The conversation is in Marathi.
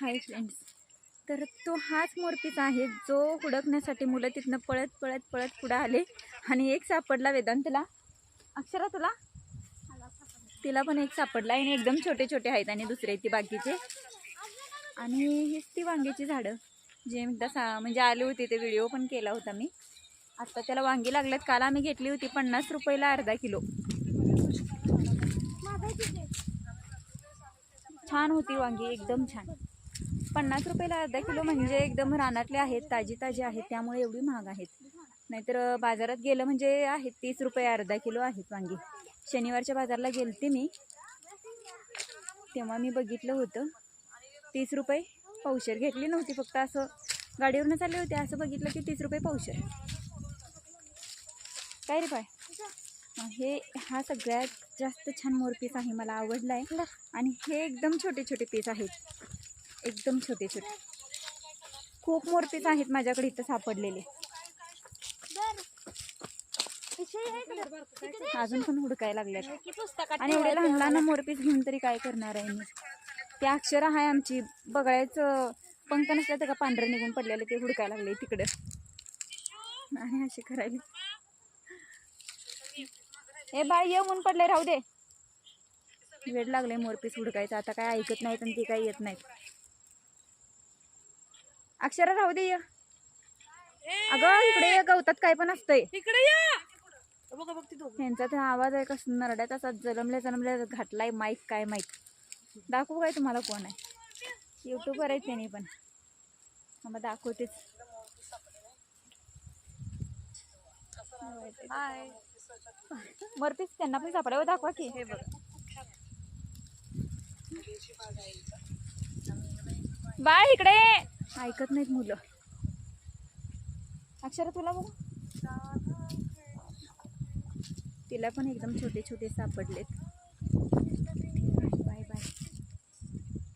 हाय फ्रेंड्स, तर तो हाच मोरपीस आहे जो हुडकण्यासाठी मुलं तिथनं पळत पळत पळत पुढे आले आणि एक सापडला वेदांतला. अक्षरा तुला? तिला पण एक सापडला आणि एकदम छोटे छोटे आहेत आणि दुसरे ती बाकीचे. आणि हीच ती वांग्याची झाडं जे एकदा म्हणजे आले होते, ते व्हिडिओ पण केला होता मी. आता त्याला वांगी लागल्यात. काल आम्ही घेतली होती 50 रुपयाला अर्धा किलो. छान होती वांगी, एकदम छान. 50 रुपयाला अर्धा किलो म्हणजे एकदम रानातले आहेत, ताजी ताजी आहेत, त्यामुळे एवढी महाग आहेत. नाहीतर बाजारात गेलं म्हणजे आहेत 30 रुपये अर्धा किलो आहेत वांगी. शनिवारच्या बाजारला गेलते मी, तेव्हा मी बघितलं होतं 30 रुपये पावशेर. घेतली नव्हती, फक्त असं गाडीवरनं चालले होते, असं बघितलं की 30 रुपये पावशेर. काय रे पाय, हा सगळ्यात जास्त छान मोरपीस आहे, मला आवडला आहे. आणि हे एकदम छोटे छोटे पीस आहेत, एकदम छोटे छोटे. खूप मोरपीस आहेत माझ्याकडे इथं सापडलेले. अजून पण हुडकायला लागल्यात. आणि एवढे लहान लहान मोरपीस घेऊन तरी काय करणार आहे मी. ते अक्षरा आहे आमची, बघायचं पंख नसलं तर का पांढरं निघून पडलेलं, ते हुडकायला लागले तिकडं. आणि असे करायला, हे बाय ये ऊन पडले, राहू दे. वेळ लागले मोरपीस हुडकायचं. आता काय ऐकत नाहीत आणि ते काय येत नाहीत. अक्षरा राहू दे, ये. अगं इकडे ये, गवतात काय पण असतंय. इकडे यांचा तर आवाज आहे कसं नरड्यात असा जलमल्या जलमल्या घातलाय माईक, काय माहीत. दाखवू काय तुम्हाला कोण आहे? यूट्यूबर आहे त्यांनी पण. मग दाखवतेच. मोरपीस त्यांना पण सापडावं, दाखवा की. हे बघ बाय इकडे. ऐकत नाहीत मुलं. अक्षरा तुला बघ, तिला पण एकदम छोटे छोटे सापडलेत. Bye bye.